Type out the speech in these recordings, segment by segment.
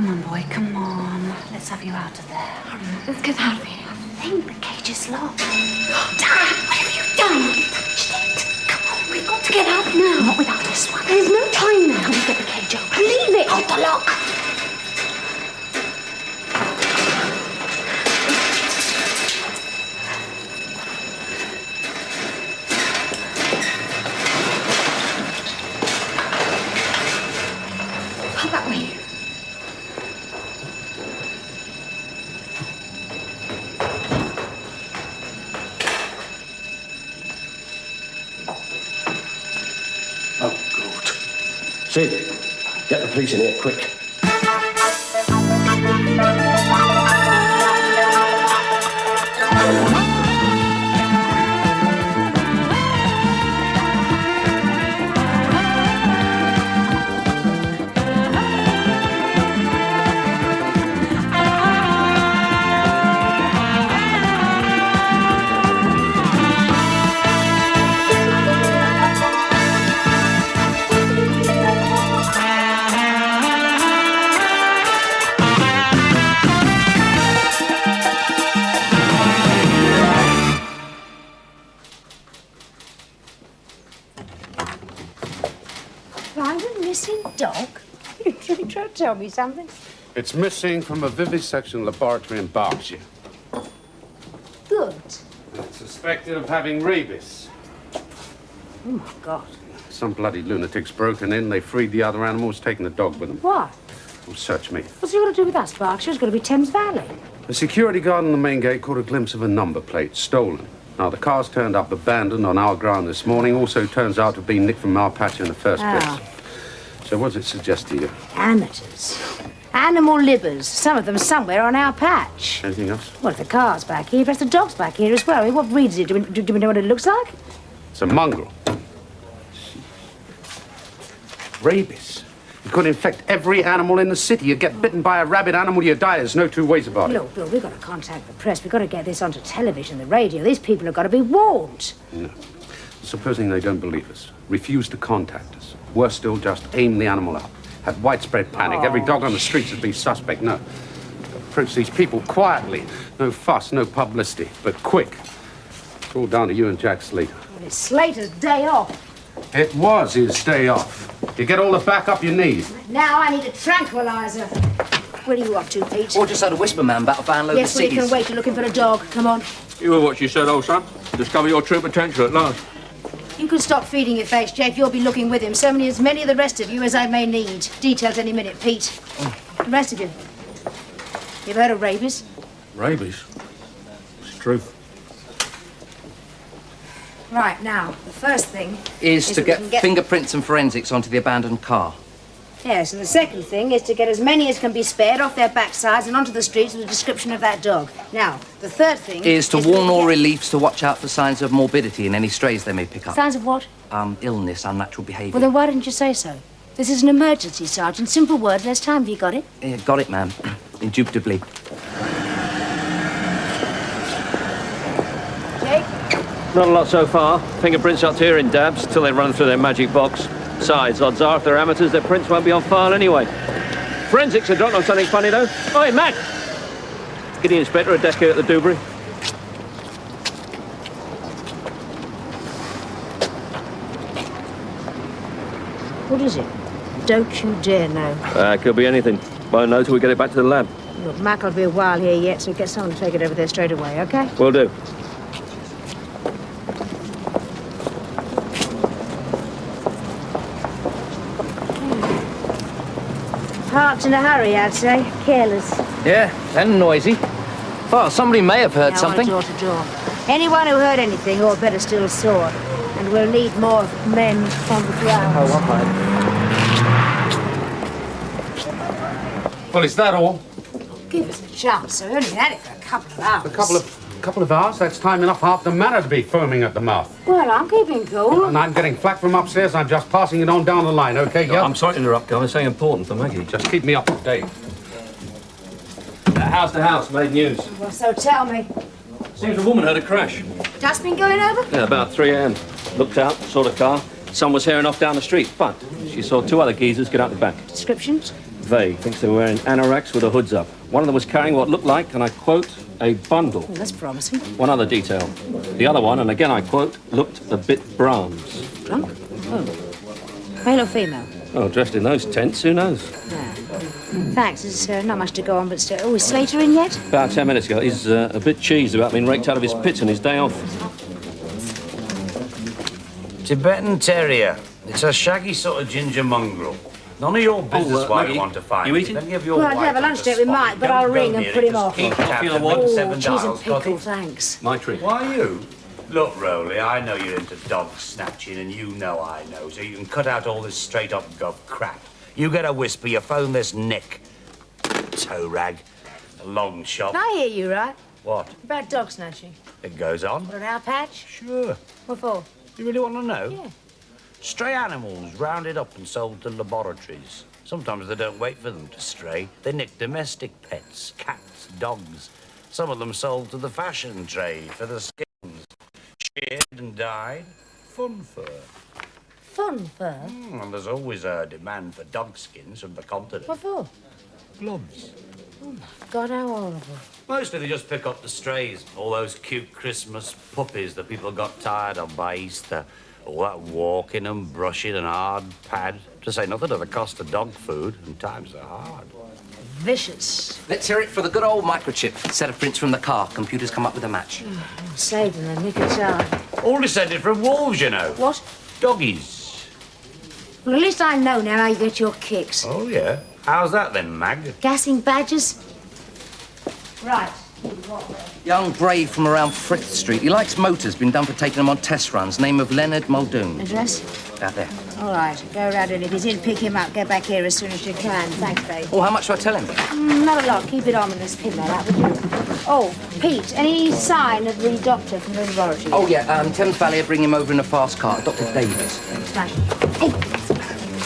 Come on, boy, come on. Let's have you out of there. Hurry, let's get out of here. I think the cage is locked. Dad, what have you done? You touched it. Come on, we've got to get out now. Not without this one. There's no time now. Can we get the cage open? Leave it. Hold the lock. That way. Oh, good. Sid, get the police in here, quick. Dog? You trying to tell me something? It's missing from a vivisection laboratory in Berkshire. Good. It's suspected of having rabies. Oh, my God. Some bloody lunatics broken in. They freed the other animals, taking the dog with them. Why? Well, search me. What's it got to do with us, Berkshire? It's got to be Thames Valley. The security guard on the main gate caught a glimpse of a number plate, stolen. Now, the car's turned up abandoned on our ground this morning. Also turns out to have been nicked from our patch in the first place. So what does it suggest to you? Amateurs. Animal livers. Some of them somewhere on our patch. Anything else? Well, if the car's back here, perhaps the dog's back here as well. I mean, what breed is it? Do we know what it looks like? It's a mongrel. Rabies. It could infect every animal in the city. You get bitten by a rabid animal, you die. There's no two ways about it. Look, Bill, we've got to contact the press. We've got to get this onto television, the radio. These people have got to be warned. No. Supposing they don't believe us, refuse to contact us. Worse still, just aim the animal out. Had widespread panic. Every dog on the streets would be suspect. No. Approach these people quietly. No fuss, no publicity, but quick. It's all down to you and Jack Slater. Well, it's Slater's day off. It was his day off. You get all the backup you need. Now I need a tranquilizer. Where are you up to, Pete? Or just had a whisper man about to unload Yes, the we cities. can wait. You're looking for a dog. Come on. You heard what she said, old son. Discover your true potential at last. You can stop feeding your face, Jake. You'll be looking with him. As many of the rest of you as I may need. Details any minute, Pete. The rest of you. You've heard of rabies? Rabies? It's true. Right, now, the first thing Is to that we get can fingerprints and forensics onto the abandoned car. Yes, and the second thing is to get as many as can be spared off their backsides and onto the streets with a description of that dog. Now, the third thing Is to that warn we all get- reliefs to watch out for signs of morbidity in any strays they may pick up. Signs of what? Illness, unnatural behaviour. Well, then why didn't you say so? This is an emergency, Sergeant. Simple word, less time. Have you got it? Yeah, got it, ma'am. Indubitably. Jake? Not a lot so far. Fingerprints up here in dabs till they run through their magic box. Besides, odds are if they're amateurs, their prints won't be on file anyway. Forensics are dropped on something funny, though. Oi, Mac! Get the inspector a desk here at the Dewberry. What is it? Don't you dare know. Could be anything. Won't know till we get it back to the lab. Look, Mac will be a while here yet, so get someone to take it over there straight away, OK? Will do. Parked in a hurry, I'd say. Careless. Yeah, and noisy. Well, somebody may have heard Now something. on door to door. Anyone who heard anything, or better still saw, and we'll need more men on the ground. Oh, what Well, is that all? Give us a chance, so we only had it for a couple of hours. A couple of hours? That's time enough for half the manor to be foaming at the mouth. Well, I'm keeping cool. And I'm getting flack from upstairs. I'm just passing it on down the line, OK? Yeah? I'm sorry to interrupt, guys. Something important for Maggie. Just keep me up to date. House to house, made news. Well, so tell me. Seems a woman heard a crash. Just been going over? Yeah, about 3 a.m. Looked out, saw the car. Son was herring off down the street, but she saw 2 other geezers get out the back. Descriptions? vague. Thinks they were wearing anoraks with the hoods up. One of them was carrying what looked like, and I quote, a bundle. Well, that's promising. One other detail. The other one, and again I quote, looked a bit Brahms. Drunk? Oh. Male or female? Oh, dressed in those tents, who knows? Yeah. Thanks, there's not much to go on, but still. Oh, is Slater in yet? About 10 minutes ago. He's a bit cheesed about being raked out of his pits on his day off. Tibetan Terrier. It's a shaggy sort of ginger mongrel. None of your business why you want to find you it. eating? Then give your Well, I'd wife have a on lunch the date with spot. Mike, but Don't I'll go ring and near put it, him just off. keep Coffee tapping or what? the Oh, 7 cheese and dials, got pickle, it? thanks. My treat. Why you? Look, Rowley, I know you're into dog snatching, and you know I know, so you can cut out all this straight-up gov crap. You get a whisper, you phone this Nick. Toe rag. A long shot. I hear you, right? What? About dog snatching. It goes on. Got an owl patch? Sure. What for? You really want to know? Yeah. Stray animals rounded up and sold to laboratories. Sometimes they don't wait for them to stray. They nick domestic pets, cats, dogs. Some of them sold to the fashion trade for the skins. Sheared and dyed. Fun fur. Fun fur? And there's always a demand for dog skins from the continent. What for? Gloves. God, how horrible. Mostly they just pick up the strays. All those cute Christmas puppies that people got tired of by Easter. All that walking and brushing and hard pad. To say nothing of the cost of dog food, and times are hard. Vicious. Let's hear it for the good old microchip. Set of prints from the car. Computers come up with a match. Save them, the nick of time. All descended from wolves, you know. What? Doggies. Well, at least I know now how you get your kicks. Oh, yeah. How's that then, Mag? Gassing badgers? Right. Young brave from around Frith Street. He likes motors. Been done for taking them on test runs. Name of Leonard Muldoon. Address? Out there. All right, go round and if he's in, pick him up. Get back here as soon as you can. Thanks, babe. Oh, how much do I tell him? Not a lot. Keep it ominous. Pin that out, would you? Oh, Pete, any sign of the doctor from the laboratory? Oh, yeah, Thames Valley are bringing him over in a fast car. Dr. Davis. Smash. Hey.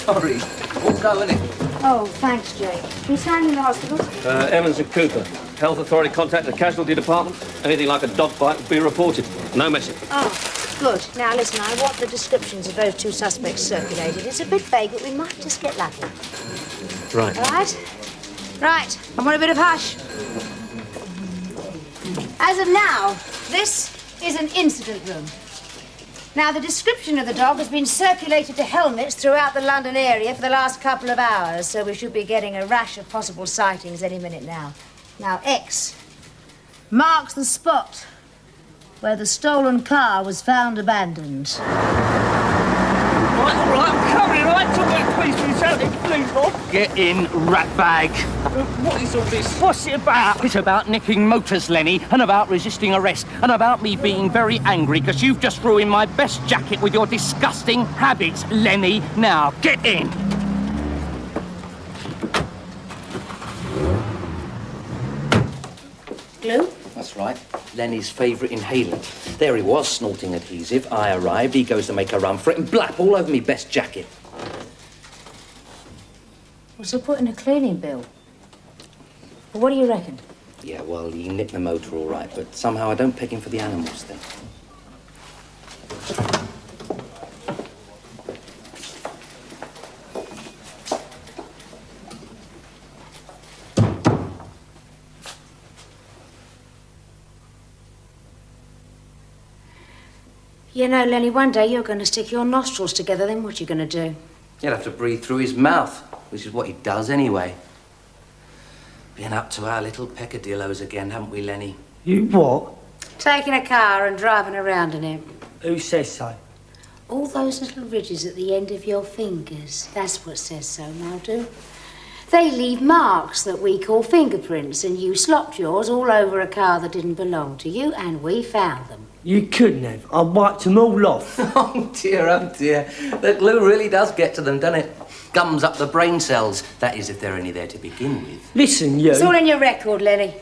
Sorry. All go, innit? Oh, thanks, Jake. Can you sign in the hospital? Evans and Cooper. Health authority contact the casualty department. Anything like a dog bite will be reported. No messing. Oh, good. Now, listen, I want the descriptions of those two suspects circulated. It's a bit vague, but we might just get lucky. Right. All right? Right. I want a bit of hush. As of now, this is an incident room. Now, the description of the dog has been circulated to helmets throughout the London area for the last couple of hours, so we should be getting a rash of possible sightings any minute now. Now, X marks the spot where the stolen car was found abandoned. Right, all right, I'm coming, right? Talk about police brutality, please, Bob. Get in, ratbag. What is all this? What's it about? It's about nicking motors, Lenny, and about resisting arrest, and about me being very angry because you've just ruined my best jacket with your disgusting habits, Lenny. Now, get in. Glue? That's right. Lenny's favourite inhalant. There he was, snorting adhesive. I arrived, he goes to make a run for it, and blap all over me best jacket. What's he put in a cleaning bill? Well, what do you reckon? Yeah, well, he nicked the motor all right, but somehow I don't peg him for the animals thing. You know, Lenny, one day you're going to stick your nostrils together, then what you going to do? You'll have to breathe through his mouth, which is what he does anyway. Been up to our little peccadillos again, haven't we, Lenny? You what? Taking a car and driving around in it. Who says so? All those little ridges at the end of your fingers. That's what says so, Muldoon. They leave marks that we call fingerprints, and you slopped yours all over a car that didn't belong to you, and we found them. You couldn't have. I wiped them all off. Oh, dear, oh, dear. The glue really does get to them, doesn't it? Gums up the brain cells. That is, if there are any there to begin with. Listen, you... It's all in your record, Lenny.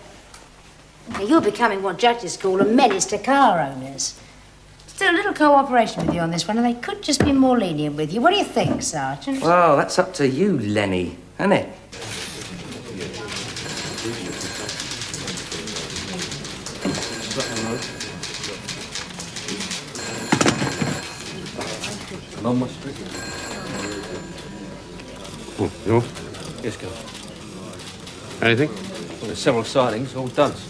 Now, you're becoming what judges call a menace to car owners. Still, a little cooperation with you on this one, and they could just be more lenient with you. What do you think, Sergeant? Well, that's up to you, Lenny, isn't it? Oh, yours? Yes, Governor. Anything? Well, there's several sightings, all duds.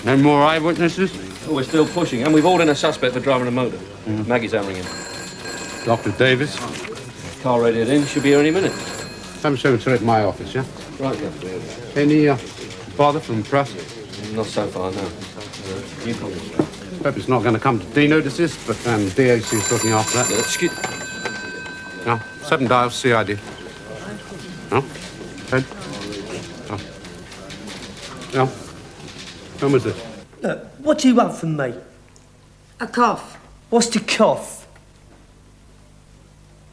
No more eyewitnesses? Oh, we're still pushing, and we've hauled in a suspect for driving a motor. Maggie's hammering him. Dr. Davis? Car radioed in, should be here any minute. Come soon, sir, at my office, yeah? Right, Governor. Any bother from press? Not so far, no. You call me. Hope it's not going to come to D notices, but DAC is looking after that. Excuse... No, 7 dials, CID. No? 10? No. No. When was this? Look, what do you want from me? A cough. What's the cough?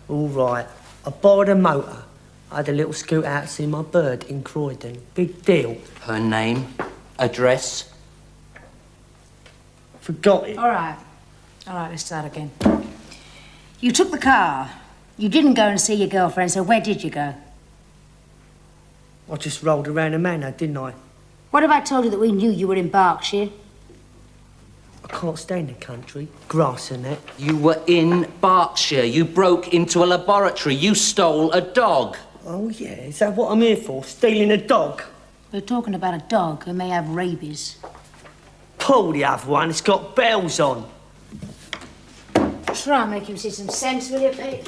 All right. I borrowed a motor. I had a little scoot out to see my bird in Croydon. Big deal. Her name, address. Forgot it. All right, let's start again. You took the car. You didn't go and see your girlfriend, so where did you go? I just rolled around a manor, didn't I? What if I told you that we knew you were in Berkshire? I can't stand the country. Grass and that. You were in Berkshire. You broke into a laboratory. You stole a dog. Oh, yeah. Is that what I'm here for? Stealing a dog? We're talking about a dog who may have rabies. Pull the other one. It's got bells on. Try and make him see some sense, will you, Pete?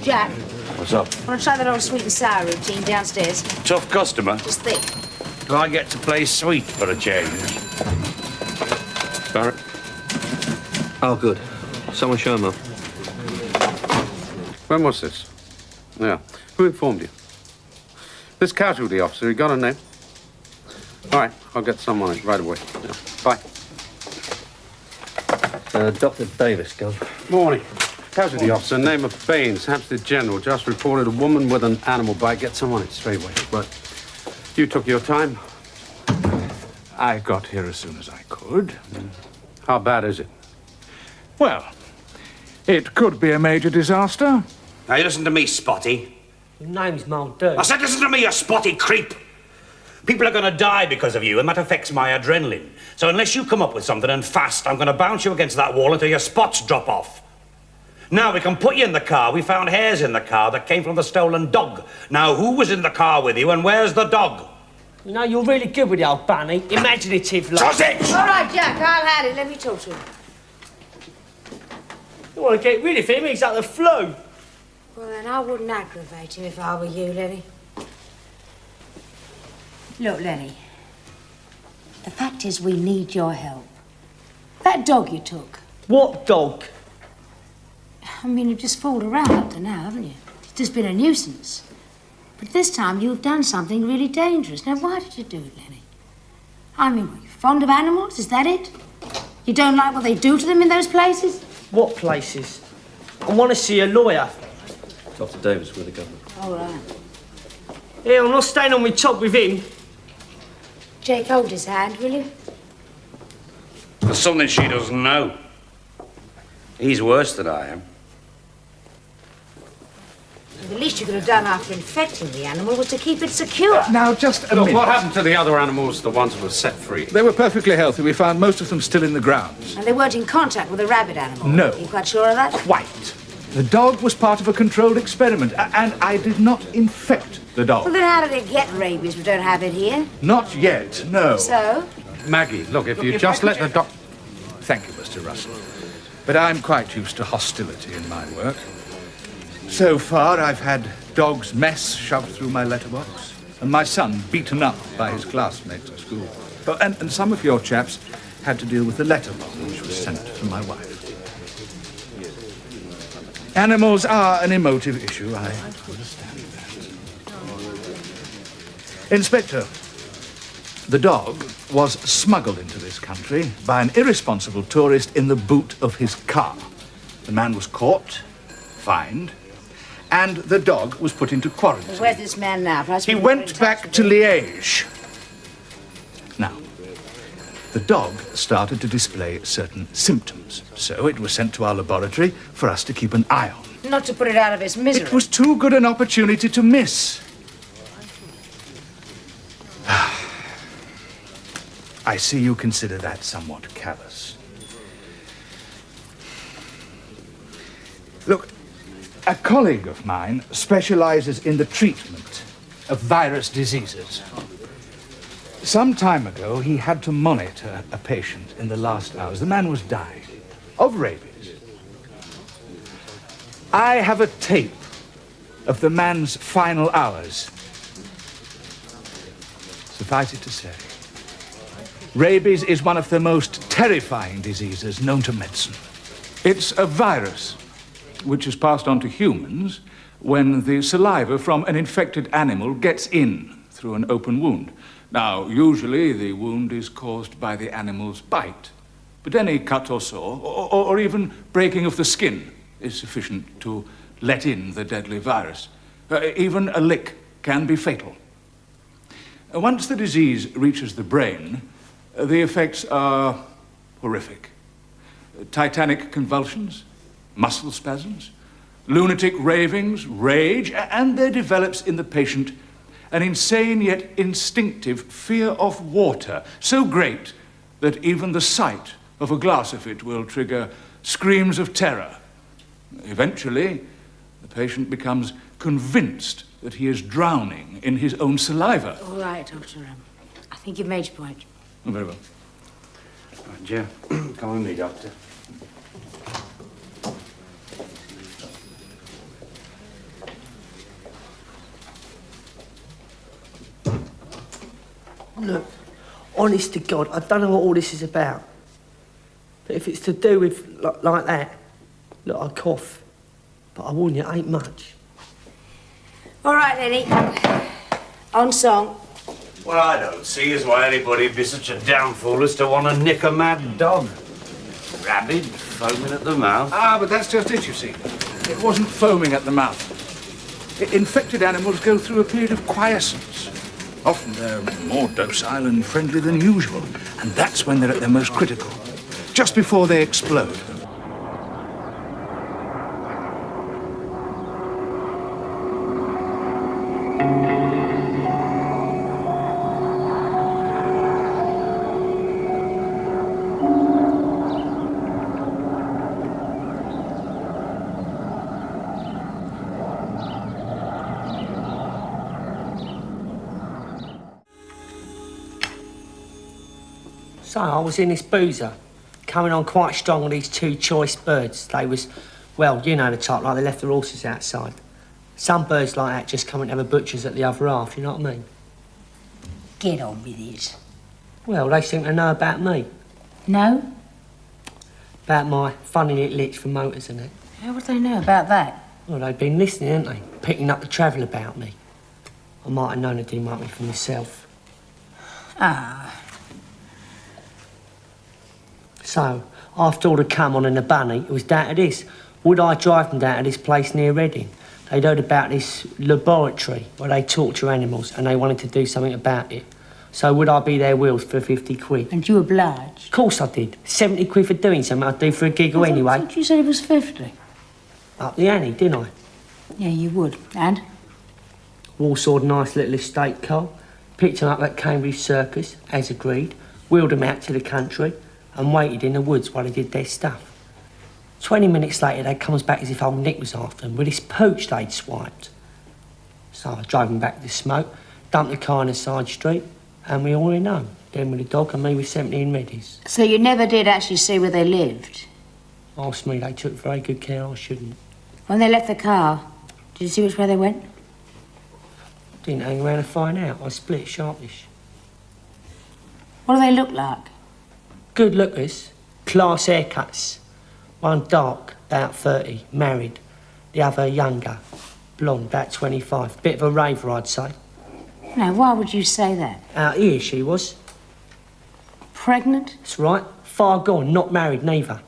Jack. What's up? Want to try that old sweet and sour routine downstairs? Tough customer. Just think. Do I get to play sweet for a change? Barrett? Oh, good. Someone show him up. When was this? Yeah. Who informed you? This casualty officer, he got a name? All right, I'll get someone on it right away. Yeah. Bye. Dr. Davis, Governor. Morning. Casualty officer, name of Baines, Hampstead General, just reported a woman with an animal bite. Get someone on it straight away. Right. You took your time. I got here as soon as I could. How bad is it? Well, it could be a major disaster. Now, you listen to me, Spotty. Your name's Muldoon. I said listen to me, you spotty creep. People are going to die because of you, and that affects my adrenaline. So unless you come up with something and fast, I'm going to bounce you against that wall until your spots drop off. Now, we can put you in the car. We found hairs in the car that came from the stolen dog. Now, who was in the car with you, and where's the dog? You know, you're really good with the old bunny. Imaginative, like... Sausage! All right, Jack, I'll have it. Let me talk to him. You want to get rid of him? He's like the flu. Well, then I wouldn't aggravate him if I were you, Lenny. Look, Lenny, the fact is we need your help. That dog you took. What dog? I mean, you've just fooled around up to now, haven't you? It's just been a nuisance. But this time you've done something really dangerous. Now, why did you do it, Lenny? I mean, were you fond of animals? Is that it? You don't like what they do to them in those places? What places? I want to see a lawyer. Dr. Davis with the Governor. All right. Yeah, I'm not staying on my top with him. Jake, hold his hand, will you? There's something she doesn't know. He's worse than I am. The least you could have done after infecting the animal was to keep it secure. Now, just a Look, minute. what happened to the other animals, the ones that were set free? They were perfectly healthy. We found most of them still in the grounds. And they weren't in contact with a rabid animal? No. Are you quite sure of that? Quite. The dog was part of a controlled experiment, and I did not infect the Well, dog. then how did it get rabies? We don't have it here. Not yet, no. So? Maggie, look, if you just let the doc... Thank you, Mr. Russell. But I'm quite used to hostility in my work. So far, I've had dog's mess shoved through my letterbox, and my son beaten up by his classmates at school. Oh, and some of your chaps had to deal with the letter bomb which was sent to my wife. Animals are an emotive issue, I understand that. Inspector, the dog was smuggled into this country by an irresponsible tourist in the boot of his car. The man was caught, fined, and the dog was put into quarantine. Where's this man now? Perhaps He we can went get in back touch to with him. Liège. Now, the dog started to display certain symptoms, so it was sent to our laboratory for us to keep an eye on. Not to put it out of its misery. It was too good an opportunity to miss. I see you consider that somewhat callous. Look, a colleague of mine specializes in the treatment of virus diseases. Some time ago, he had to monitor a patient in the last hours. The man was dying of rabies. I have a tape of the man's final hours. Suffice it to say, rabies is one of the most terrifying diseases known to medicine. It's a virus which is passed on to humans when the saliva from an infected animal gets in through an open wound. Now, usually the wound is caused by the animal's bite, but any cut or sore, or even breaking of the skin, is sufficient to let in the deadly virus. Even a lick can be fatal. Once the disease reaches the brain, the effects are horrific. Titanic convulsions, muscle spasms, lunatic ravings, rage, and there develops in the patient an insane yet instinctive fear of water, so great that even the sight of a glass of it will trigger screams of terror. Eventually, the patient becomes convinced that he is drowning in his own saliva. All right, Doctor. I think you've made your point. Oh, very well. Right, Jeff, come with me, Doctor. Look, honest to God, I don't know what all this is about. But if it's to do with like that, look, I cough. But I warn you, it ain't much. All right, Lenny. On song. Well, I don't see as why anybody'd be such a damn fool as to want to nick a mad dog. Rabid, foaming at the mouth. Ah, but that's just it, you see. It wasn't foaming at the mouth. Infected animals go through a period of quiescence. Often they're more docile and friendly than usual, and that's when they're at their most critical, just before they explode. So I was in this boozer, coming on quite strong with these two choice birds. They was, well, you know the type, like they left their horses outside. Some birds like that just come and have a butcher's at the other half, you know what I mean? Get on with it. Well, they seem to know about me. No? About my funny little itch for motors and it. How would they know about that? Well, they've been listening, haven't they? Picking up the travel about me. I might have known they didn't like me for myself. Ah. So, after all the come on and the bunny, it was down to this. Would I drive them down to this place near Reading? They'd heard about this laboratory where they torture animals and they wanted to do something about it. So would I be their wheels for 50 quid? And you obliged? Of course I did. 70 quid for doing something I'd do for a giggle anyway. I thought you said it was 50. Up the ante, didn't I? Yeah, you would. And? Walsawed nice little estate car. Picked him up at Cambridge Circus, as agreed. Wheeled him out to the country and waited in the woods while they did their stuff. 20 minutes later, they comes back as if old Nick was after them with this pooch they'd swiped. So I drove him back to the smoke, dumped the car in a side street, and we all went home. Them with the dog and me with 17 Reddies. So you never did actually see where they lived? Ask me, they took very good care I shouldn't. When they left the car, did you see which way they went? Didn't hang around to find out. I split sharpish. What do they look like? Good lookers, class haircuts. One dark, about 30, married. The other younger, blonde, about 25. Bit of a raver, I'd say. Now, why would you say that? Out here she was. Pregnant? That's right. Far gone, not married neither.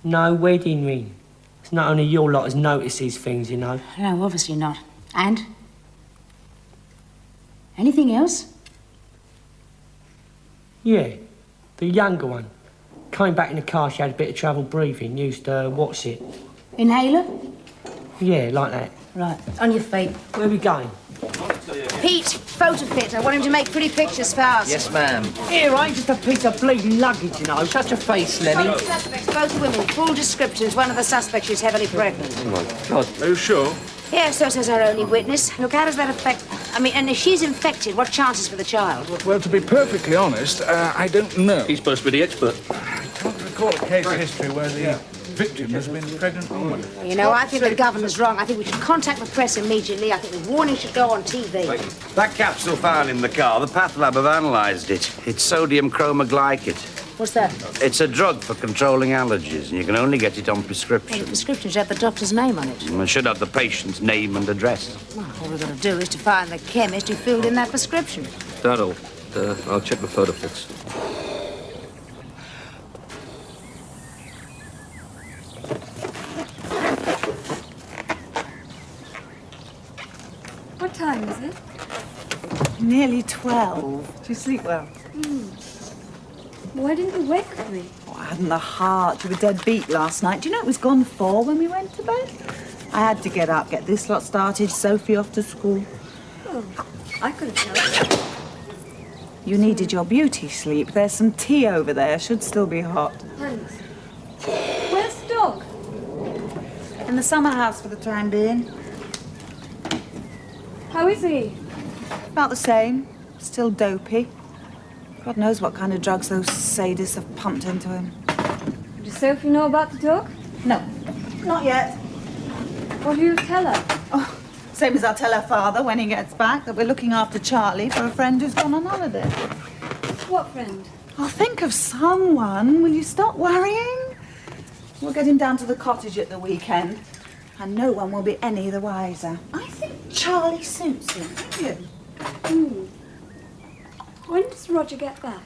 No wedding ring. It's not only your lot as notice these things, you know. No, obviously not. And? Anything else? Yeah, the younger one. Came back in the car, she had a bit of trouble breathing, used, what's it? Inhaler? Yeah, like that. Right, on your feet. Where are we going? I'll tell you again. Pete, photo fit. I want him to make pretty pictures fast. Yes, ma'am. Here, ain't just a piece of bleeding luggage, you know. Such a face, Lenny. Both suspects, both women. Full descriptions. One of the suspects is heavily pregnant. Oh, my God. Are you sure? Yeah, so says our only witness. Look, how does that affect... I mean, and if she's infected, what chances for the child? Well, to be perfectly honest, I don't know. He's supposed to be the expert. I can't recall a case history where the victim has been a pregnant woman. Well, you know, I think the governor's wrong. I think we should contact the press immediately. I think the warning should go on TV. That capsule found in the car, the path lab have analysed it. It's sodium chromoglycate. What's that? It's a drug for controlling allergies, and you can only get it on prescription. Well, the prescription's had the doctor's name on it. And it should have the patient's name and address. Well, all we've got to do is to find the chemist who filled in that prescription. That'll. I'll check the photo fix. What time is it? Nearly 12. Do you sleep well? Why didn't you wake me? Oh, I hadn't the heart. You were dead beat last night. Do you know it was gone 4 when we went to bed? I had to get up, get this lot started, Sophie off to school. Oh, I could have helped. You needed your beauty sleep. There's some tea over there. Should still be hot. Thanks. Where's the dog? In the summer house for the time being. How is he? About the same. Still dopey. God knows what kind of drugs those sadists have pumped into him. Does Sophie know about the dog? No, not yet. What do you tell her? Oh, same as I'll tell her father when he gets back, that we're looking after Charlie for a friend who's gone on holiday. What friend? I'll think of someone. Will you stop worrying? We'll get him down to the cottage at the weekend, and no one will be any the wiser. I think Charlie suits him, don't you? When does Roger get back?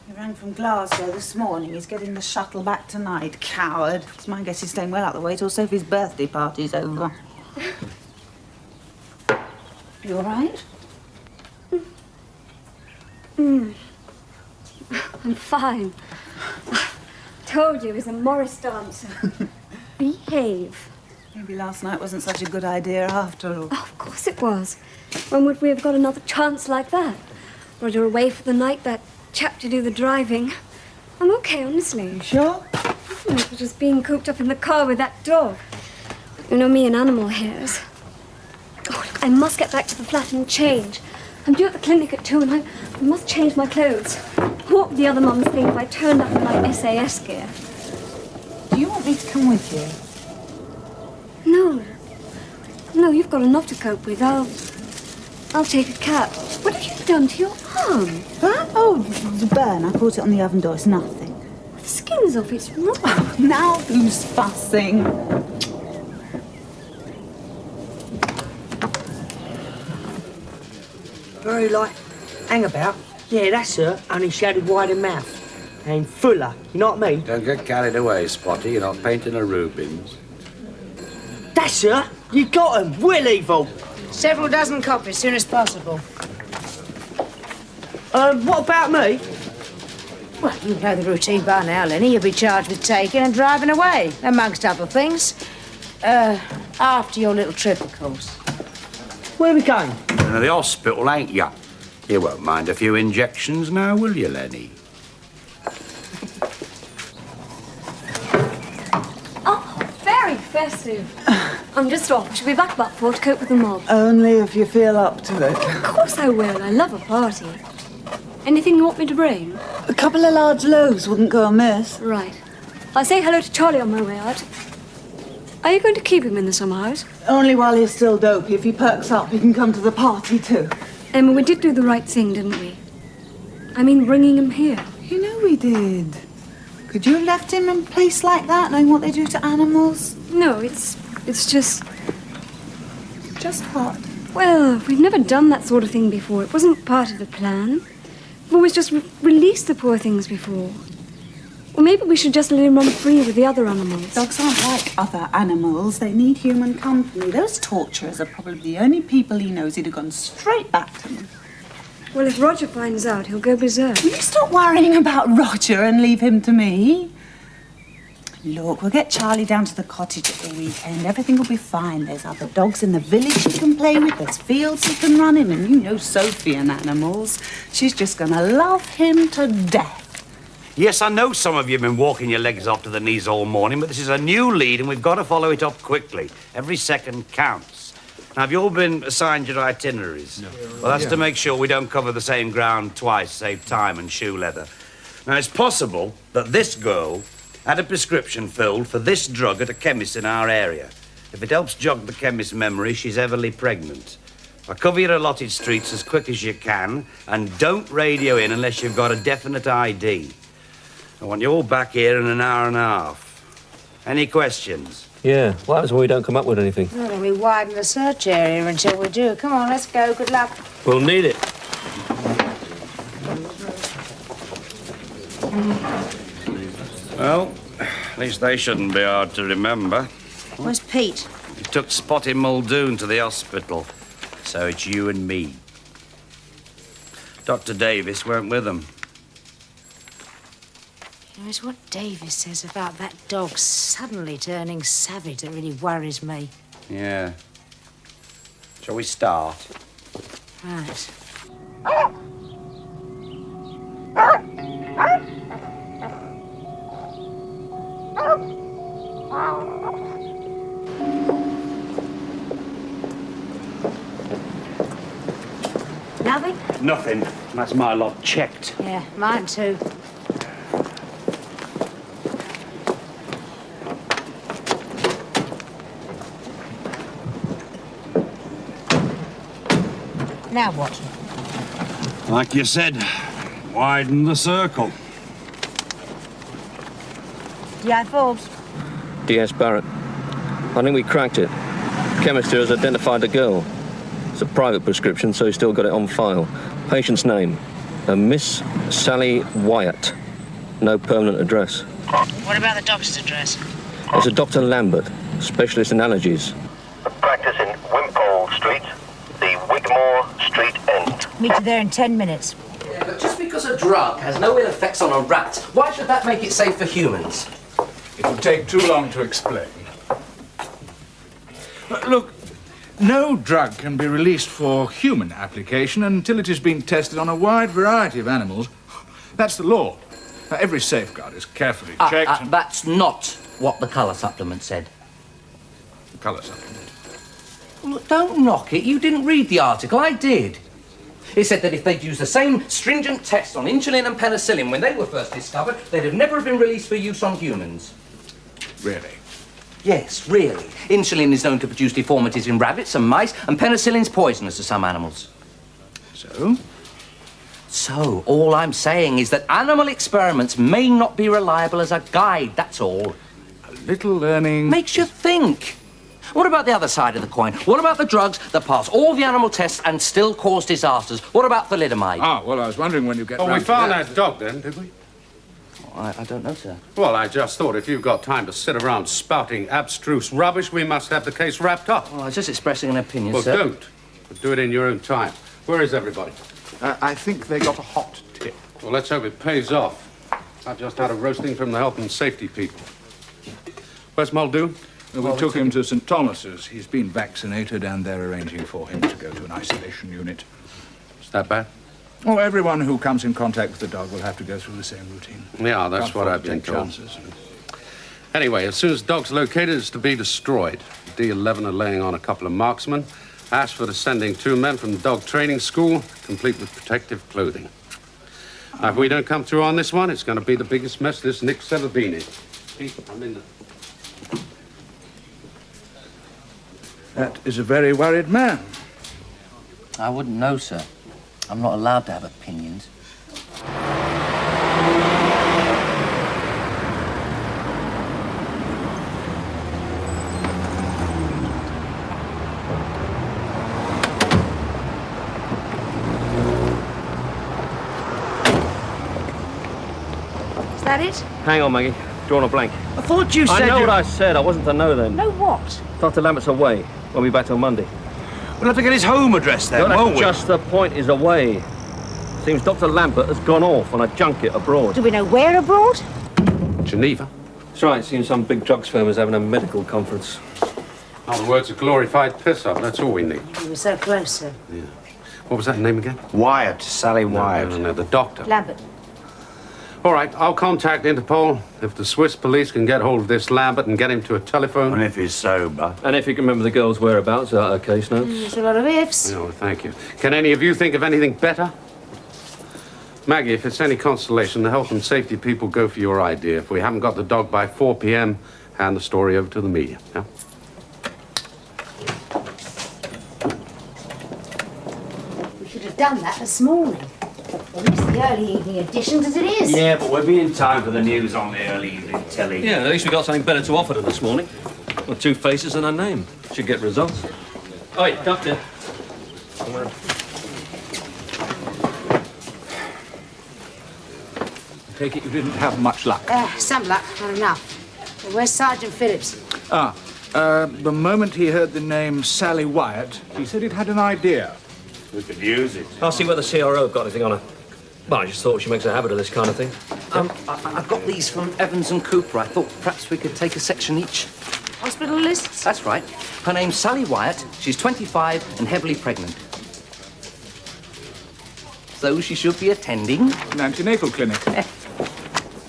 He rang from Glasgow this morning. He's getting the shuttle back tonight. Coward. It's my guess he's staying well out of the way till Sophie's birthday party's over. You all right? I'm fine. Told you he's a Morris dancer. Behave. Maybe last night wasn't such a good idea after all. Oh, of course it was. When would we have got another chance like that? Roger away for the night, that chap to do the driving. I'm okay, honestly. You sure? It was just being cooped up in the car with that dog. You know me and animal hairs. Oh, look, I must get back to the flat and change. I'm due at the clinic at 2 and I must change my clothes. What would the other mums think if I turned up in my SAS gear? Do you want me to come with you? No. No, you've got enough to cope with. I'll take a cab. What have you done to your arm? Huh? Oh, the burn. I caught it on the oven door. It's nothing. The skin's off. It's raw. Oh, now who's fussing? Very like hangabout. Yeah, that's her. Only she had a wider mouth. And fuller. You know what I mean? Don't get carried away, Spotty. You're not painting her Rubens. That's her. You got him. Will evil. Several dozen copies, soon as possible. What about me? Well, you know the routine by now, Lenny. You'll be charged with taking and driving away, amongst other things. After your little trip, of course. Where are we going? To the hospital, ain't ya? You won't mind a few injections now, will you, Lenny? Oh, very festive. I'm just off. I shall be back about 4 to cope with the mob. Only if you feel up to it. Of course I will. I love a party. Anything you want me to bring? A couple of large loaves wouldn't go amiss. Right. I'll say hello to Charlie on my way out. Are you going to keep him in the summer house? Only while he's still dopey. If he perks up, he can come to the party too. Emma, we did do the right thing, didn't we? I mean, bringing him here. You know we did. Could you have left him in a place like that, knowing what they do to animals? No, it's just... Just what? Well, we've never done that sort of thing before. It wasn't part of the plan. We've always just released the poor things before. Or maybe we should just let him run free with the other animals. Dogs aren't like other animals. They need human company. Those torturers are probably the only people he knows who'd have gone straight back to him. Well, if Roger finds out, he'll go berserk. Will you stop worrying about Roger and leave him to me? Look, we'll get Charlie down to the cottage at the weekend. Everything will be fine. There's other dogs in the village he can play with. There's fields he can run in. And you know Sophie and animals. She's just going to love him to death. Yes, I know some of you have been walking your legs off to the knees all morning, but this is a new lead and we've got to follow it up quickly. Every second counts. Now, have you all been assigned your itineraries? No. Well, that's to make sure we don't cover the same ground twice, save time and shoe leather. Now, it's possible that this girl had a prescription filled for this drug at a chemist in our area. If it helps jog the chemist's memory, she's heavily pregnant. Now, cover your allotted streets as quick as you can and don't radio in unless you've got a definite ID. I want you all back here in an hour and a half. Any questions? Yeah, what happens when we don't come up with anything? Well, then we widen the search area until we do. Come on, let's go. Good luck. We'll need it. Well, at least they shouldn't be hard to remember. Where's Pete? He took Spotty Muldoon to the hospital. So it's you and me. Dr. Davis weren't with them. You know, it's what Davis says about that dog suddenly turning savage that really worries me. Yeah. Shall we start? Right. Nothing? Nothing. That's my lot checked. Yeah, mine too. Now what? Like you said, widen the circle. Maggie Forbes. D.S. Barrett. I think we cracked it. Chemist here has identified the girl. It's a private prescription, so he's still got it on file. Patient's name, Miss Sally Wyatt. No permanent address. What about the doctor's address? It's a Dr. Lambert, specialist in allergies. Practice in Wimpole Street, the Wigmore Street end. Meet you there in 10 minutes. Yeah, but just because a drug has no ill effects on a rat, why should that make it safe for humans? It would take too long to explain. Look, no drug can be released for human application until it has been tested on a wide variety of animals. That's the law. Now, every safeguard is carefully checked. and... That's not what the colour supplement said. The colour supplement. Look, don't knock it. You didn't read the article. I did. It said that if they'd used the same stringent tests on insulin and penicillin when they were first discovered, they'd have never been released for use on humans. Really? Yes, really. Insulin is known to produce deformities in rabbits and mice, and penicillin's poisonous to some animals. So? So, all I'm saying is that animal experiments may not be reliable as a guide, that's all. A little learning... Makes you think. What about the other side of the coin? What about the drugs that pass all the animal tests and still cause disasters? What about thalidomide? Ah, well, I was wondering when you get Oh, we round to found that. that dog then, did we? I don't know, sir. Well, I just thought if you've got time to sit around spouting abstruse rubbish, we must have the case wrapped up. Well, I was just expressing an opinion, Well, sir. don't. But do it in your own time. Where is everybody? I think they got a hot tip. Well, let's hope it pays off. I've just had a roasting from the health and safety people. Where's Muldoon? We took him to St. Thomas's. He's been vaccinated and they're arranging for him to go to an isolation unit. Is that bad? Oh, everyone who comes in contact with the dog will have to go through the same routine. Yeah, that's Can't what afford I've to been take told. chances. Anyway, as soon as dog's located, it's to be destroyed. D11 are laying on a couple of marksmen. Ashford is sending 2 men from the dog training school, complete with protective clothing. Now, if we don't come through on this one, it's going to be the biggest mess this Nick's ever been in. Pete, I'm in the... That is a very worried man. I wouldn't know, sir. I'm not allowed to have opinions. Is that it? Hang on, Maggie. Drawn a blank. I thought you said I know what I said. I wasn't to know then. No what? Dr. Lambert's away. Won't be back till Monday. We'll have to get his home address then, That's won't we? just the point. Is away. Seems Dr. Lambert has gone off on a junket abroad. Do we know where abroad? Geneva. That's right, it seems some big drugs firm is having a medical conference. Oh, the words of glorified piss-up, that's all we need. You were so close, sir. Yeah. What was that name again? Wyatt, Sally Wyatt. No, the doctor. Lambert. All right, I'll contact Interpol. If the Swiss police can get hold of this Lambert and get him to a telephone. And if he's sober. And if you can remember the girl's whereabouts out her case notes. There's a lot of ifs. Oh, thank you. Can any of you think of anything better? Maggie, if it's any consolation, the health and safety people go for your idea. If we haven't got the dog by 4 p.m., hand the story over to the media, yeah? We should have done that this morning. At least the early evening editions as it is. Yeah, but we'll be in time for the news on the early evening telly. Yeah, at least we got something better to offer than this morning. Well, 2 faces and a name. Should get results. Oi, doctor. I take it you didn't have much luck. Some luck, not enough. Where's Sergeant Phillips? The moment he heard the name Sally Wyatt, he said he'd had an idea. We could use it. I'll see whether CRO have got anything on her. Well, I just thought she makes a habit of this kind of thing. I've got these from Evans and Cooper. I thought perhaps we could take a section each. Hospital lists? That's right. Her name's Sally Wyatt. She's 25 and heavily pregnant. So she should be attending An antenatal clinic.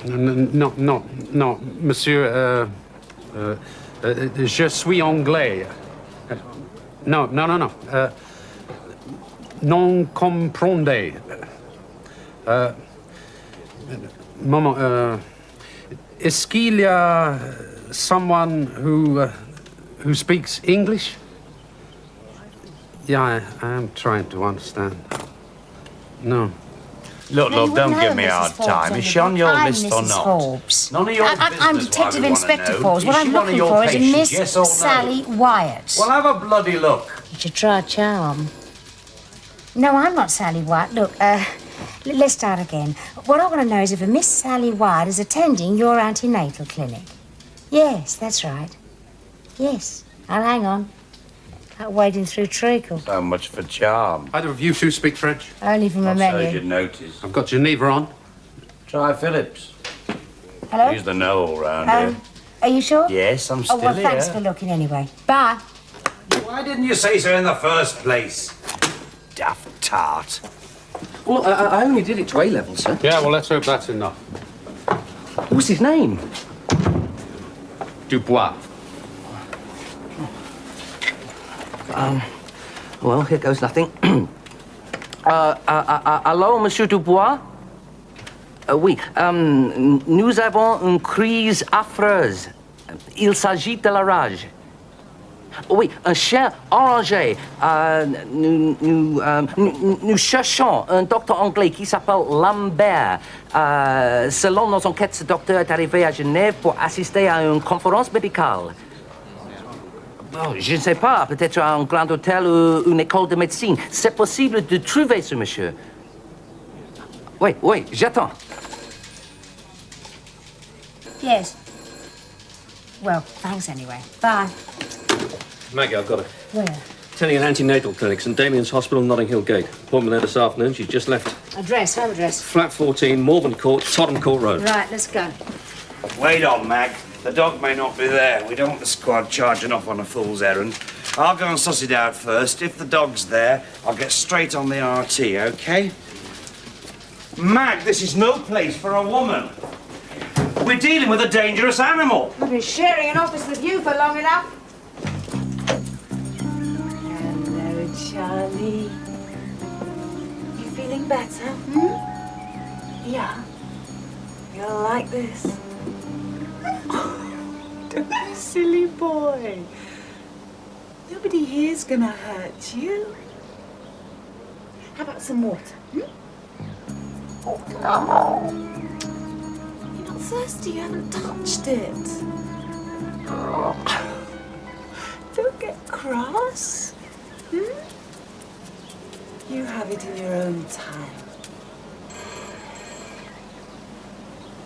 No, monsieur, je suis anglais. No. Non comprendez. Moment, est-ce qu'il y a someone who speaks English? Yeah, I am trying to understand. No. Look, No, you love, don't wouldn't give know me a Mrs. hard Forbes time. on Is the she on book. your I'm list or Mrs. not? Forbes. None of your I'm business. Detective what we wanna Inspector know. Forbes. What Is I'm she one of looking your for is a patients, Miss yes or no? Sally Wyatt. Well, have a bloody look. You should try a charm. No, I'm not Sally Wyatt. Look, let's start again. What I want to know is if a Miss Sally Wyatt is attending your antenatal clinic. Yes, that's right. Yes, I'll hang on. Like wading through treacle. So much for charm. Either of you two speak French? Only from a So menu. you'd notice. I've got Geneva on. Try Phillips. Hello? He's the know-all round here. Are you sure? Yes, I'm still Oh, well, thanks here. for looking anyway. Bye. Why didn't you say so in the first place? Daft tart. Well, I only did it to A-level, sir. Yeah, well, let's hope that's enough. What's his name? Dubois. Well, here goes nothing. Allô, Monsieur Dubois? Oui, nous avons une crise affreuse. Il s'agit de la rage. Oui, un chien enragé. Nous cherchons un docteur anglais qui s'appelle Lambert. Selon nos enquêtes, ce docteur est arrivé à Genève pour assister à une conférence médicale. Oh, je ne sais pas, peut-être un grand hôtel ou une école de médecine. C'est possible de trouver ce monsieur. Oui, j'attends. Yes. Well, thanks anyway. Bye. Maggie, I've got her. Where? Attending an antenatal clinic, St Damian's Hospital, Notting Hill Gate. Appointment there this afternoon. She's just left. Address, home address. Flat 14, Morven Court, Tottenham Court Road. Right, let's go. Wait on, Mag. The dog may not be there. We don't want the squad charging off on a fool's errand. I'll go and suss it out first. If the dog's there, I'll get straight on the RT, OK? Mag, this is no place for a woman. We're dealing with a dangerous animal. I've been sharing an office with you for long enough. Hello, Charlie. You feeling better? Yeah. You'll like this. Don't be silly boy. Nobody here's gonna hurt you. How about some water? Oh, no. You're not thirsty, you haven't touched it. Don't get cross. You have it in your own time.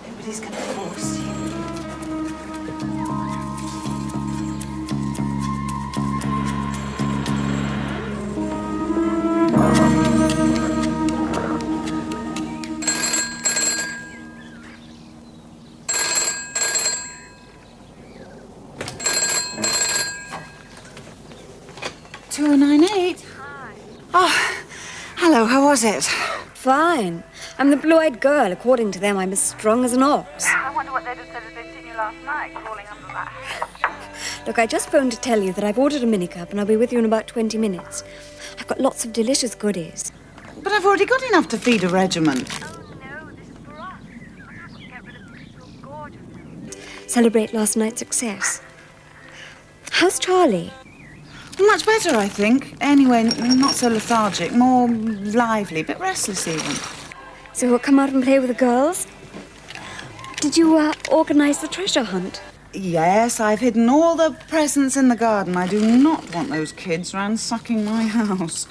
Nobody's gonna force you. was it? Fine. I'm the blue-eyed girl. According to them, I'm as strong as an ox. I wonder what they'd have said if they'd seen you last night, crawling under that hedge. Look, I just phoned to tell you that I've ordered a minicab and I'll be with you in about 20 minutes. I've got lots of delicious goodies. But I've already got enough to feed a regiment. Celebrate last night's success. How's Charlie? Much better, I think. Anyway, not so lethargic, more lively, a bit restless even. So he'll come out and play with the girls? Did you organise the treasure hunt? Yes, I've hidden all the presents in the garden. I do not want those kids ransacking my house.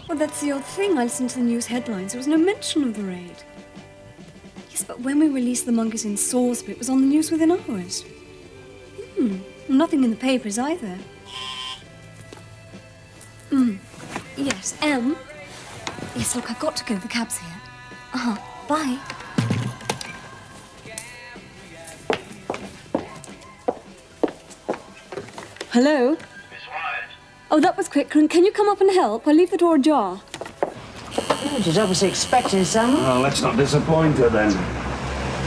Well, that's the odd thing. I listened to the news headlines. There was no mention of the raid. Yes, but when we released the monkeys in Salisbury, it was on the news within hours. Nothing in the papers either. Yes, Em? Yes, look, I've got to go. The cab's here. Bye. Hello? Oh, that was quick. Can you come up and help? I'll leave the door ajar. She's obviously expecting someone. Oh, let's not disappoint her then.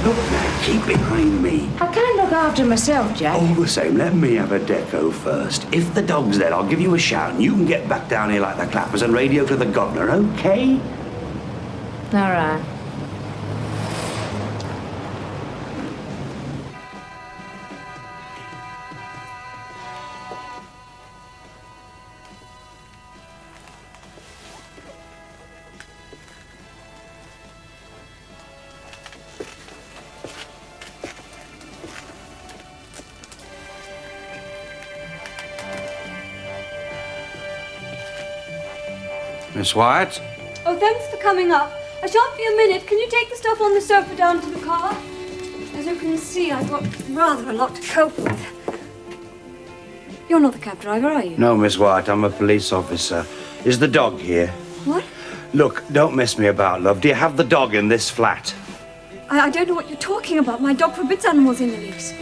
Look now, keep behind me. I can't look after myself, Jack. All the same, let me have a deco first. If the dog's there, I'll give you a shout and you can get back down here like the clappers and radio to the governor, okay? All right. Miss Wyatt? Oh, thanks for coming up. I shan't be a minute. Can you take the stuff on the sofa down to the car? As you can see, I've got rather a lot to cope with. You're not the cab driver, are you? No, Miss Wyatt, I'm a police officer. Is the dog here? What? Look, don't mess me about, love. Do you have the dog in this flat? I don't know what you're talking about. My dog forbids animals in the lease.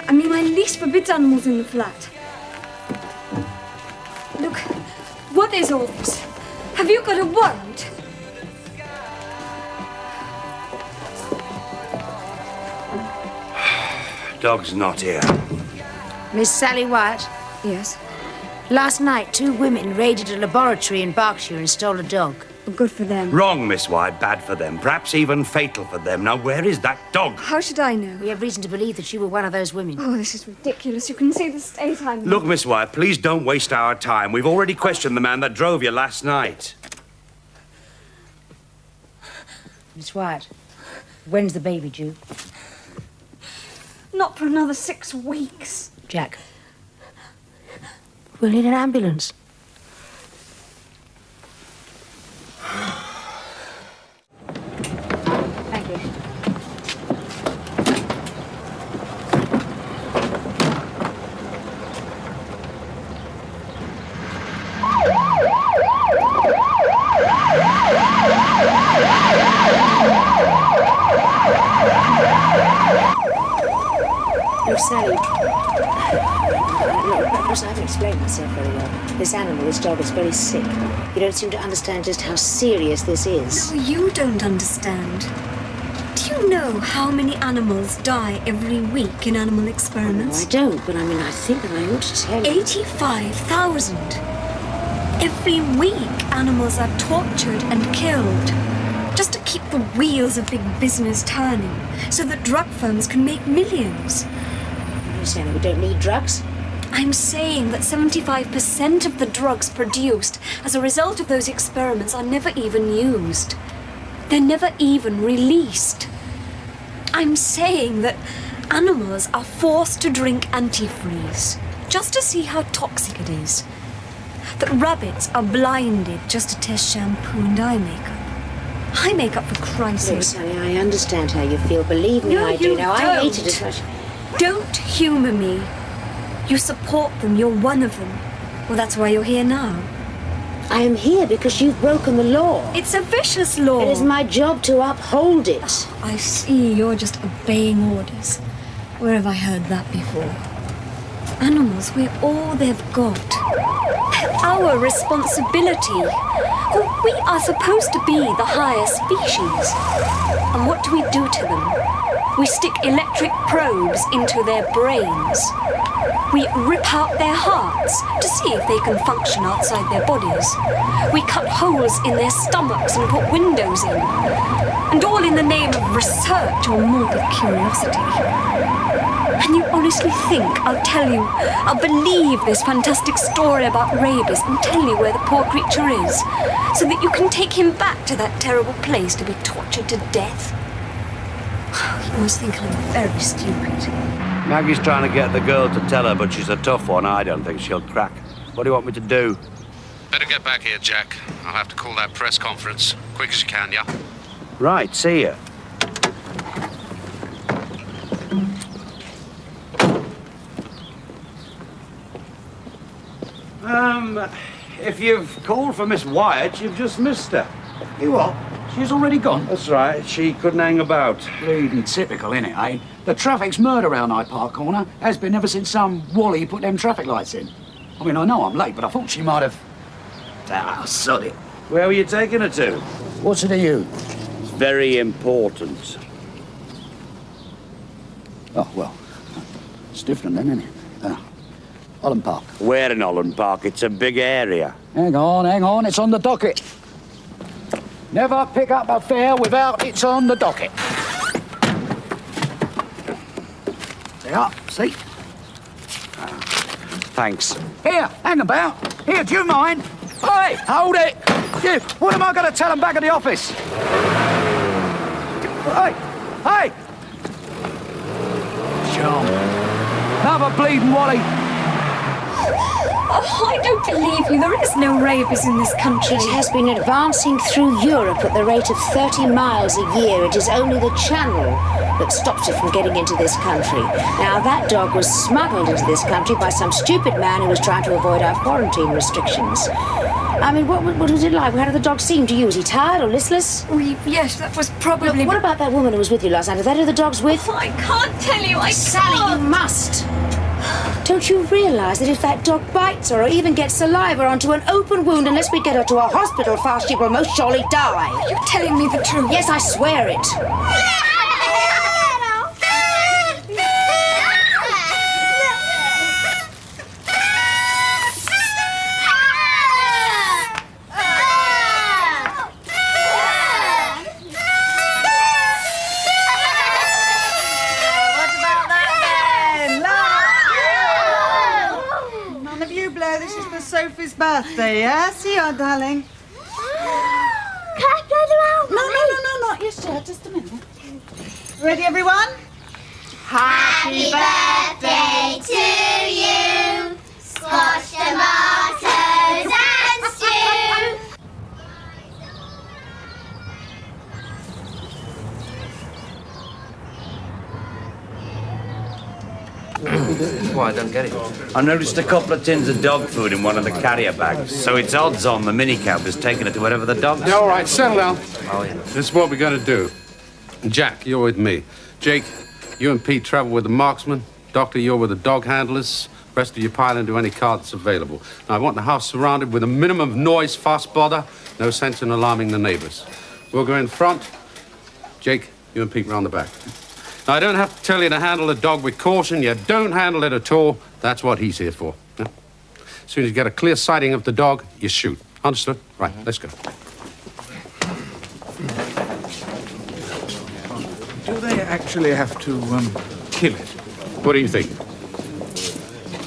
I mean, my lease forbids animals in the flat. Look, what is all this? Have you got a warrant? Dog's not here. Miss Sally Wyatt? Yes. Last night, 2 women raided a laboratory in Berkshire and stole a dog. Good for them. Wrong, Miss Wyatt. Bad for them. Perhaps even fatal for them. Now, where is that dog? How should I know? We have reason to believe that you were one of those women. Oh, this is ridiculous. You can see the state I'm in. Look, Miss Wyatt, please don't waste our time. We've already questioned the man that drove you last night. Miss Wyatt, when's the baby due? Not for another 6 weeks. Jack, we'll need an ambulance. Thank you. Look, Sally. Look, I haven't explained myself very well. This animal, this dog, is very sick. You don't seem to understand just how serious this is. No, you don't understand. Do you know how many animals die every week in animal experiments? No, I don't, but I think that I ought to tell you. 85,000. Every week, animals are tortured and killed just to keep the wheels of big business turning so that drug firms can make millions. You're saying we don't need drugs? I'm saying that 75% of the drugs produced as a result of those experiments are never even used. They're never even released. I'm saying that animals are forced to drink antifreeze just to see how toxic it is. That rabbits are blinded just to test shampoo and eye makeup. Eye makeup, for Christ's sake. Look, Sally, I understand how you feel. Believe me, No, I do. you Now, I hate it as don't. much. Don't humour me. You support them, you're one of them. Well, that's why you're here now. I am here because you've broken the law. It's a vicious law. It is my job to uphold it. I see, you're just obeying orders. Where have I heard that before? Animals, we're all they've got. They're our responsibility. Well, we are supposed to be the higher species. And what do we do to them? We stick electric probes into their brains. We rip out their hearts to see if they can function outside their bodies. We cut holes in their stomachs and put windows in. And all in the name of research or morbid curiosity. And you honestly think I'll believe this fantastic story about rabies and tell you where the poor creature is, so that you can take him back to that terrible place to be tortured to death? You must think I'm very stupid. Maggie's trying to get the girl to tell her, but she's a tough one. I don't think she'll crack. What do you want me to do? Better get back here, Jack. I'll have to call that press conference. Quick as you can, yeah? Right, see ya. If you've called for Miss Wyatt, you've just missed her. You what? She's already gone? That's right, she couldn't hang about. Bleeding typical, innit, eh? The traffic's murder around Hyde Park Corner. Has been ever since some wally put them traffic lights in. I mean, I know I'm late, but I thought she might have... Ah, sod it. Where were you taking her to? What's it to you? It's very important. Oh, well, it's different then, isn't it? Holland Park. Where in Holland Park? It's a big area. Hang on, it's on the docket. Never pick up a fare without it's on the docket. There you are, see? Thanks. Here, hang about. Here, do you mind? Hey, hold it! You, what am I going to tell them back at the office? Hey! Charm. Another bleeding wally. Oh, I don't believe you. There is no rabies in this country. It has been advancing through Europe at the rate of 30 miles a year. It is only the Channel that stops it from getting into this country. Now, that dog was smuggled into this country by some stupid man who was trying to avoid our quarantine restrictions. I mean, what was it like? How did the dog seem to you? Was he tired or listless? Yes, that was probably... Look, what about that woman who was with you last night? Is that who the dog's with? Oh, I can't tell you. Sally, can't. you must. Don't you realise that if that dog bites her or even gets saliva onto an open wound, unless we get her to a hospital fast, she will most surely die? Are you telling me the truth? Yes, I swear it. Sophie's birthday, yes? Yeah, darling. Can I blow them out? No, not just yet. Just a minute. Ready, everyone? Happy birthday to you. Squash tomatoes and stew. Why, I don't get it. I noticed a couple of tins of dog food in one of the carrier bags, so it's odds on the minicab has taken it to wherever the dog's... All right, settle down. Oh, yeah. This is what we're going to do. Jack, you're with me. Jake, you and Pete travel with the marksman. Doctor, you're with the dog handlers. Rest of you pile into any car that's available. Now, I want the house surrounded with a minimum of noise, fast bother. No sense in alarming the neighbors. We'll go in front. Jake, you and Pete round the back. Now, I don't have to tell you to handle a dog with caution. You don't handle it at all. That's what he's here for. Yeah? As soon as you get a clear sighting of the dog, you shoot. Understood? Right, let's go. Do they actually have to kill it? What do you think?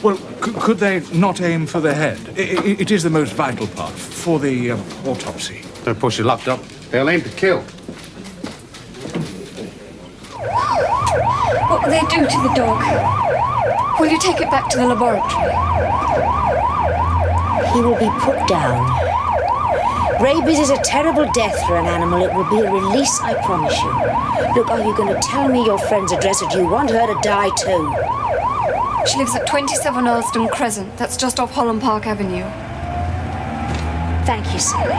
Well, could they not aim for the head? It is the most vital part for the autopsy. Don't push your luck, Doc. They'll aim to kill. What will they do to the dog? Will you take it back to the laboratory? He will be put down. Rabies is a terrible death for an animal. It will be a release, I promise you. Look, are you going to tell me your friend's address, or do you want her to die too? She lives at 27 Earlston Crescent. That's just off Holland Park Avenue. Thank you, Sally.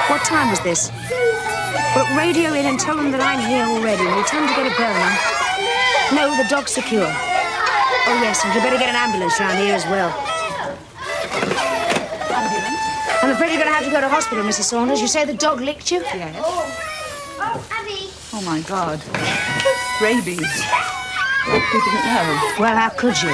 What time is this? Well, radio in and tell them that I'm here already. We'll tell them to get a bone. No, the dog's secure. Oh, yes, and you better get an ambulance around here as well. Ambulance? I'm afraid you're going to have to go to hospital, Mrs. Saunders. You say the dog licked you? Yes. Oh, Abby. Oh, my God. Rabies. We didn't know. Well, how could you?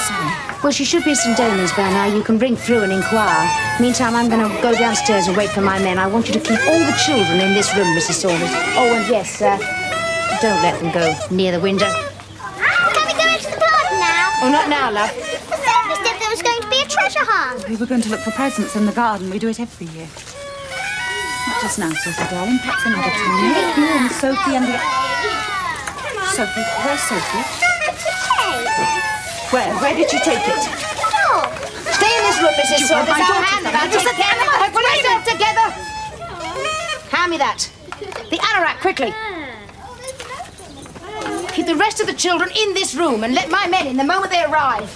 Sorry. Well, she should be at St. Damian's by now. You can ring through and inquire. Meantime, I'm going to go downstairs and wait for my men. I want you to keep all the children in this room, Mrs. Saunders. Oh, and yes, don't let them go near the window. Can we go into the garden now? Oh, not now, love. The therapist said there was going to be a treasure hunt. We were going to look for presents in the garden. We do it every year. Not just now, Sophie, darling. Perhaps another time. You and Sophie and the... Sophie, where's Sophie? Where did you take it? Stay in this room, Mrs. Saunders. I'll hand them. I'll take care of them. Put yourself together. Hand me that. The anorak, quickly. Keep the rest of the children in this room and let my men in the moment they arrive.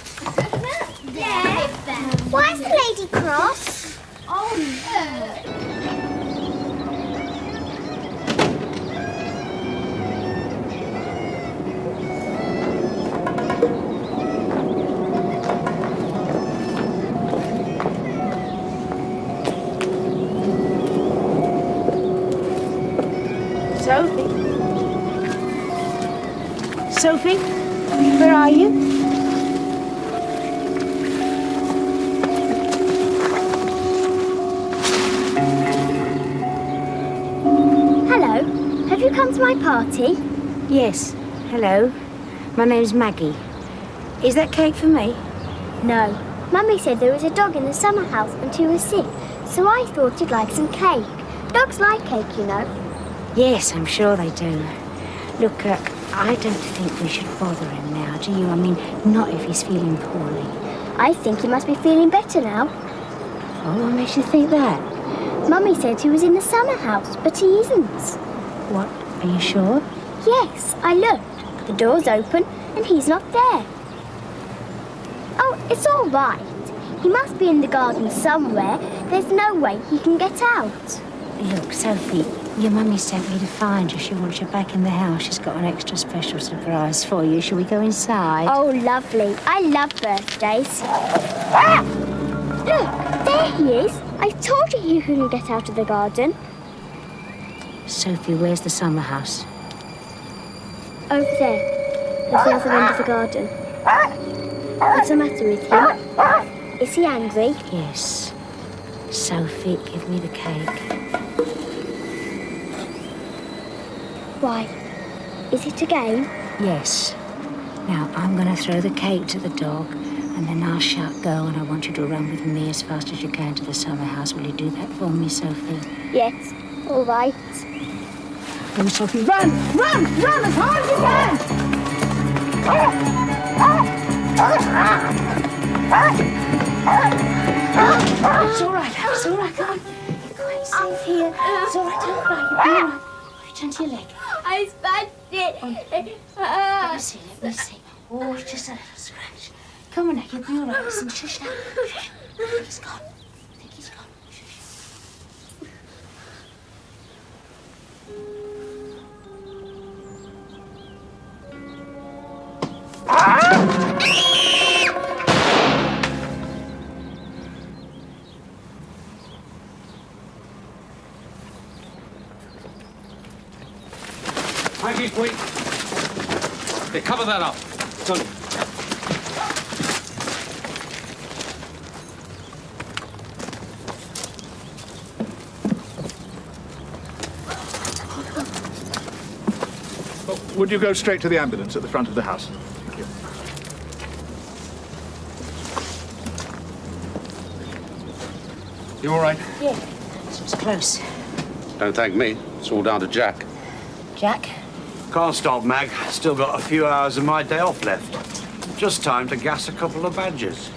Why is the lady cross? Oh, no. Sophie, where are you? Hello. Have you come to my party? Yes. Hello. My name's Maggie. Is that cake for me? No. Mummy said there was a dog in the summer house and he was sick, so I thought you'd like some cake. Dogs like cake, you know. Yes, I'm sure they do. Look, I don't think we should bother him now, do you? I mean, not if he's feeling poorly. I think he must be feeling better now. Oh, what makes you think that? Mummy said he was in the summer house, but he isn't. What? Are you sure? Yes, I looked. The door's open and he's not there. Oh, it's all right. He must be in the garden somewhere. There's no way he can get out. Look, Sophie, your mummy sent me to find you. She wants you back in the house. She's got an extra special surprise for you. Shall we go inside? Oh, lovely. I love birthdays. Look, there he is. I told you he couldn't get out of the garden. Sophie, where's the summer house? Over there. At the other end of the garden. What's the matter with him? Is he angry? Yes. Sophie, give me the cake. Why? Is it a game? Yes. Now, I'm going to throw the cake to the dog, and then I'll shout go, and I want you to run with me as fast as you can to the summer house. Will you do that for me, Sophie? Yes. All right. Come, Sophie, run! Run! Run as hard as you can! It's all right, it's all right, come on. You're quite safe here. It's all right, don't cry, you'll be all right. Turn to your leg. I smashed it. Let me see, let me see. Oh, it's just a little scratch. Come on now, you'll be all right. Listen, shush now. Shush. I think he's gone. I think he's gone. Shush. Maggie, wait. Hey, cover that up. Tony. Would you go straight to the ambulance at the front of the house? Thank you. You all right? Yeah, this was close. Don't thank me. It's all down to Jack. Jack? Can't stop, Mag. Still got a few hours of my day off left. Just time to gas a couple of badgers.